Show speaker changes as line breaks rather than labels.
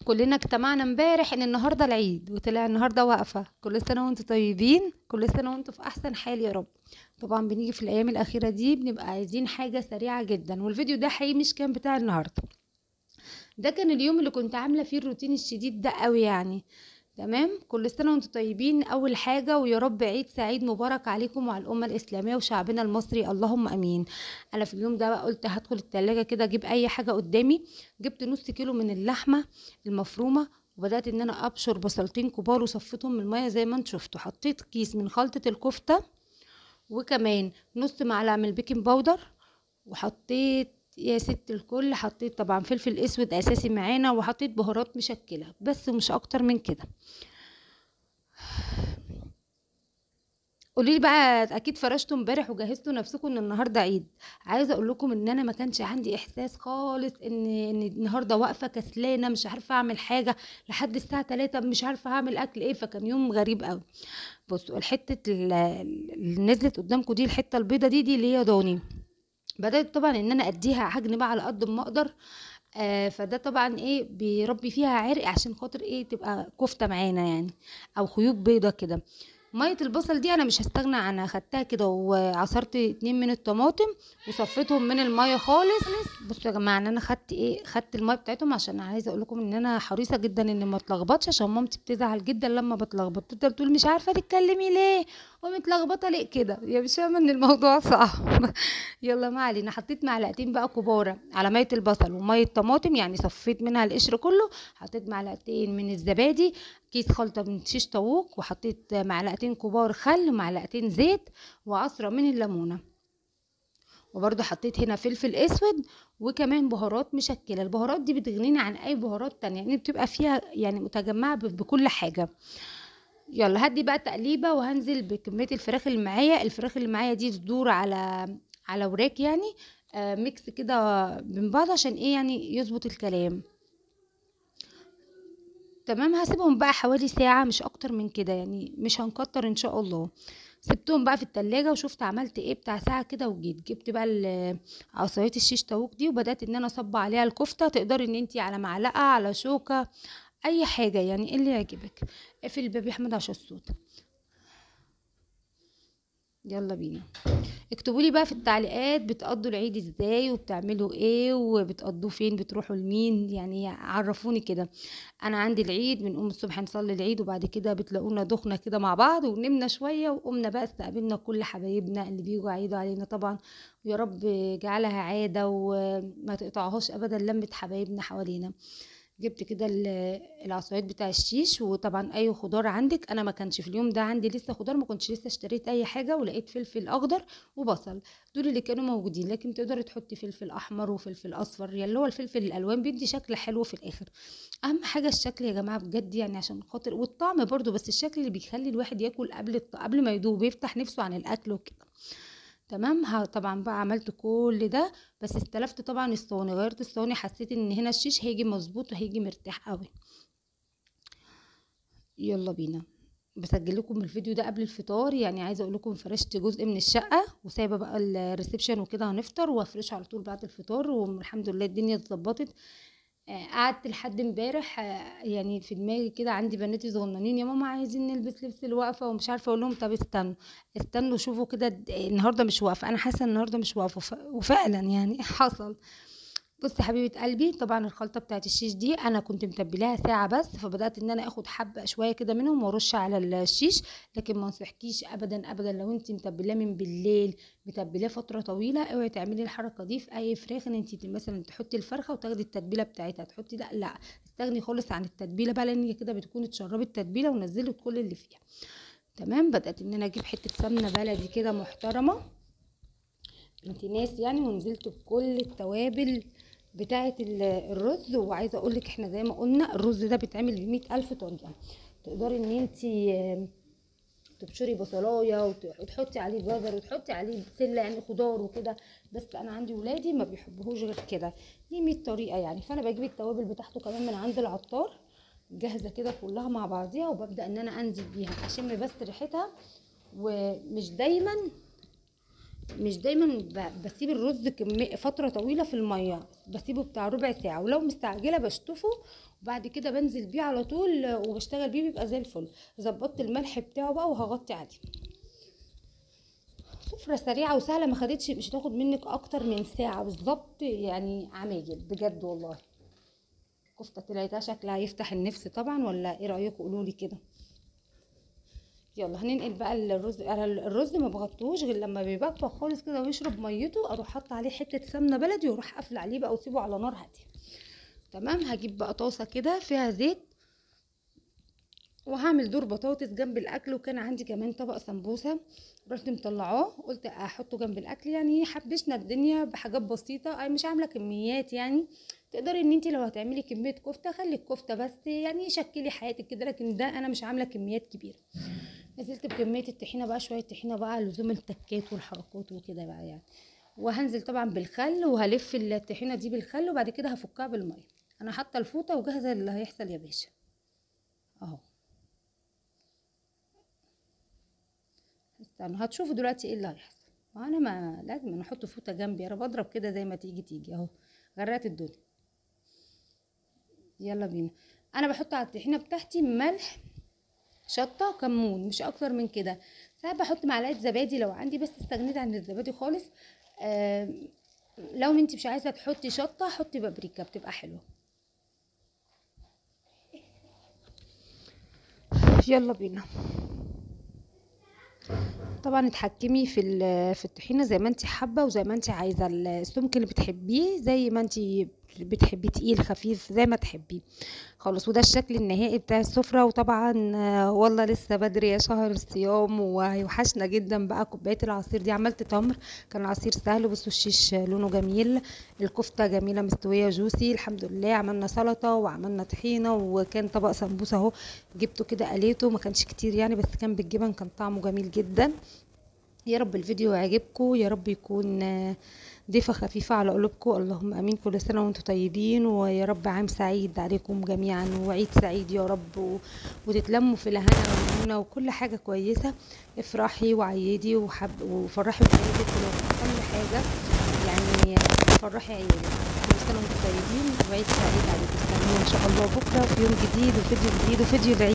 كلنا اجتمعنا امبارح ان النهارده العيد وطلع النهارده واقفه. كل سنه وانتم طيبين، كل سنه وانتم في احسن حال يا رب. طبعا بنيجي في الايام الاخيره دي بنبقى عايزين حاجه سريعه جدا، والفيديو ده حقيقي مش كان بتاع النهارده. ده كان اليوم اللي كنت عامله فيه الروتين الشديد ده قوي يعني. تمام، كل سنه وانتم طيبين اول حاجه، ويا رب عيد سعيد مبارك عليكم وعلى الامه الاسلاميه وشعبنا المصري، اللهم امين. انا في اليوم ده بقى قلت هدخل التلاجة كده اجيب اي حاجه قدامي. جبت نص كيلو من اللحمه المفرومه، وبدات ان انا ابشر بصلتين كبار وصفيتهم من الميه زي ما انتم شفتوا. حطيت كيس من خلطه الكفته، وكمان نص معلقه من البيكنج باودر، وحطيت يا ست الكل، حطيت طبعا فلفل اسود اساسي معانا، وحطيت بهارات مشكله بس مش اكتر من كده. قولي لي بقى، اكيد فرشتوا امبارح وجهزتوا نفسكم ان النهارده عيد. عايزه اقول لكم ان انا ما كانش عندي احساس خالص ان النهارده واقفه كسلانه مش عارفه اعمل حاجه لحد الساعه 3، مش عارفه هعمل اكل ايه، فكان يوم غريب قوي. بصوا الحته اللي نزلت قدامكم دي، الحته البيضه دي اللي هي ضاني. بدات طبعا ان انا اديها عجن بقى على قد ما اقدر. فده طبعا ايه بيربي فيها عرق عشان خاطر ايه تبقى كفته معانا يعني، او خيوط بيضه كده. ميه البصل دي انا مش هستغنى عنها، خدتها كده وعصرت 2 من الطماطم وصفيتهم من الميه خالص. بصوا يا جماعه ان انا خدت ايه، خدت الميه بتاعتهم عشان عايزه اقول لكم ان انا حريصه جدا ان ما اتلخبطش، عشان مامتي بتزعل جدا لما بتلخبط، تفضل تقول مش عارفه تتكلمي ليه ومتلخبطه ليه كده، يا مش فاهمه ان الموضوع صعب. يلا ما علينا. حطيت معلقتين بقى كبار على ميه البصل وميه طماطم، يعني صفيت منها القشر كله. حطيت معلقتين من الزبادي، كيس خلطه من شيش طاووق، وحطيت معلقتين كبار خل، معلقتين زيت، وعصره من الليمونه. وبرده حطيت هنا فلفل اسود، وكمان بهارات مشكله. البهارات دي بتغنينا عن اي بهارات تانية، يعني بتبقى فيها يعني متجمعه بكل حاجه. يلا هدي بقى تقليبه، وهنزل بكميه الفراخ اللي معايا. الفراخ اللي معايا دي صدور على وراك يعني، ميكس كده من بعض عشان ايه يعني يظبط الكلام. تمام، هسيبهم بقى حوالي ساعة مش اكتر من كده، يعني مش هنكتر ان شاء الله. سبتهم بقى في التلاجة، وشفت عملت ايه بتاع ساعة كده، وجيت جبت بقى عصاية الشيش طاووق دي، وبدأت ان انا اصب عليها الكفتة. تقدري ان انتي على معلقة، على شوكة، اي حاجة يعني اللي يعجبك. اقفل الباب يا احمد عشان الصوت. يلا بينا. اكتبوا لي بقى في التعليقات بتقضوا العيد ازاي، وبتعملوا ايه، وبتقضوه فين، بتروحوا لمين، يعني عرفوني كده. انا عندي العيد بنقوم الصبح نصلي العيد، وبعد كده بتلاقونا دخنا كده مع بعض ونمنا شويه، وقمنا بقى استقبلنا كل حبايبنا اللي بيجوا عيدوا علينا طبعا. ويا رب جعلها عاده وما تقطعهاش ابدا لمة حبايبنا حوالينا. جبت كده العصايات بتاع الشيش، وطبعا اي خضار عندك. انا ما كانش في اليوم ده عندي لسه خضار، ما كنتش لسه اشتريت اي حاجه، ولقيت فلفل اخضر وبصل، دول اللي كانوا موجودين. لكن تقدري تحطي فلفل احمر وفلفل اصفر، يعني اللي هو الفلفل الالوان بيدي شكل حلو في الاخر. اهم حاجه الشكل يا جماعه بجد، يعني عشان خاطر والطعم برضو، بس الشكل اللي بيخلي الواحد ياكل قبل ما يدوب، يفتح نفسه عن الاكل وكده. تمام. طبعا بقى عملت كل ده، بس استلفت طبعا الصواني، غيرت الصواني، حسيت ان هنا الشيش هيجي مظبوط وهيجي مرتاح قوي. يلا بينا. بسجل لكم الفيديو ده قبل الفطار، يعني عايزه اقول لكم فرشت جزء من الشقه وسايبه بقى الريسبشن وكده، هنفطر وافرشه على طول بعد الفطار، والحمد لله الدنيا اتظبطت. قعدت لحد امبارح، يعني في دماغي كده عندي بناتي صغننين، يا ماما عايزين نلبس لبس الوقفه ومش عارفه، اقول لهم طب استنوا استنوا شوفوا كده، النهارده مش واقفه، انا حاسه النهارده مش واقفه، وفعلا يعني حصل. بصي حبيبه قلبي، طبعا الخلطه بتاعت الشيش دي انا كنت متبلاها ساعه بس، فبدات ان انا اخد حبه شويه كده منهم وارش على الشيش. لكن ما انصحكيش ابدا ابدا لو انت متبلاه من بالليل، متبلاه فتره طويله، اوعي تعملي الحركه دي في اي فراخ، ان انت مثلا تحطي الفرخه وتاخدي التتبيله بتاعتها تحطي، لا لا، استغني خالص عن التتبيله بقى، لان هي كده بتكون اتشربت التتبيله ونزلت كل اللي فيها. تمام. بدات ان انا اجيب حته سمنه بلدي كده محترمه بنت ناس يعني، ونزلت بكل التوابل بتاعه الرز. وعايزه اقول لك احنا زي ما قلنا الرز ده بيتعمل ب100,000 طريقه. تقدري ان انت تبشري بصلايه وتحطي عليه جزر وتحطي عليه بسله، يعني خضار وكده. بس انا عندي ولادي ما بيحبوهوش غير كده، دي 100 طريقه يعني. فانا بجيب التوابل بتاعته كمان من عند العطار جاهزه كده كلها مع بعضيها، وببدا ان انا انزل بيها اشم بس ريحتها. ومش دايما مش دايما بسيب الرز فتره طويله في الميه، بسيبه بتاع ربع ساعه، ولو مستعجله بشطفه وبعد كده بنزل بيه على طول وبشتغل بيه بيبقى زي الفل. ظبطت الملح بتاعه بقى وهغطي عليه. سفرة سريعة وسهلة، ما خدتش، مش هتاخد منك اكتر من ساعة بالظبط يعني، عمايل بجد والله. كفتة طلعت شكلها يفتح النفس طبعا، ولا ايه رأيكم؟ قولولي كده. يلا هننقل بقى الرز. انا الرز ما بغطوش غير لما بيبقى خالص كده ويشرب ميته، اروح حاطه عليه حته سمنه بلدي واروح قافله عليه بقى واسيبه على نار هاديه. تمام. هجيب بقى طاسه كده فيها زيت، وهعمل دور بطاطس جنب الاكل، وكان عندي كمان طبق سمبوسه رحت مطلعاه، قلت احطه جنب الاكل يعني، حبشنا الدنيا بحاجات بسيطه، اي مش عامله كميات يعني. تقدري ان انت لو هتعملي كميه كفته خلي الكفته بس يعني، شكلي حياتك كده، لكن ده انا مش عامله كميات كبيره. نزلت بكميه الطحينه بقى، شويه طحينه بقى لزوم التكات والحركات وكده بقى يعني. وهنزل طبعا بالخل، وهلف الطحينه دي بالخل، وبعد كده هفكها بالميه. انا حاطه الفوطه وجاهزه اللي هيحصل يا باشا اهو. استنوا هتشوفوا دلوقتي ايه اللي هيحصل. وانا ما لازم انا احط فوطه جنبي، انا بضرب كده زي ما تيجي تيجي اهو. غرقت الدنيا. يلا بينا. انا بحط على الطحينه بتاعتي ملح، شطه، كمون، مش اكتر من كده. ساعات بحط معلقه زبادي لو عندي، بس استغنيت عن الزبادي خالص. آه. لو انت مش عايزه تحطي شطه حطي بابريكا بتبقى حلوه. يلا بينا. طبعا اتحكمي في الطحينه زي ما انت حابه وزي ما انت عايزه، السمك اللي بتحبيه زي ما انت بتحبيه، تقيل خفيف زي ما تحبيه. خلاص، وده الشكل النهائي بتاع السفرة. وطبعا والله لسه بدري يا شهر الصيام، وهيوحشنا جدا بقى كوباية العصير دي. عملت تمر، كان العصير سهل، بصوا الشيش لونه جميل، الكفتة جميلة مستوية جوسي الحمد لله. عملنا سلطة وعملنا طحينة، وكان طبق سمبوسة اهو، جبته كده قليته، ما كانش كتير يعني بس كان بالجبن، كان طعمه جميل جدا. يا رب الفيديو يعجبكم، يا رب يكون ضيفة خفيفة على قلوبكم. اللهم امين. كل سنة وانتم طيبين، ويا رب عام سعيد عليكم جميعا، وعيد سعيد يا رب، وتتلموا في الهنا والمنى وكل حاجة كويسة. افرحي وعيدي وفرحي بعيدك، ولو اهم حاجة يعني فرحي عيالك. كل سنة وانتم طيبين وعيد سعيد عليكم. استنوا ان شاء الله بكرة في يوم جديد وفيديو جديد وفيديو العيد.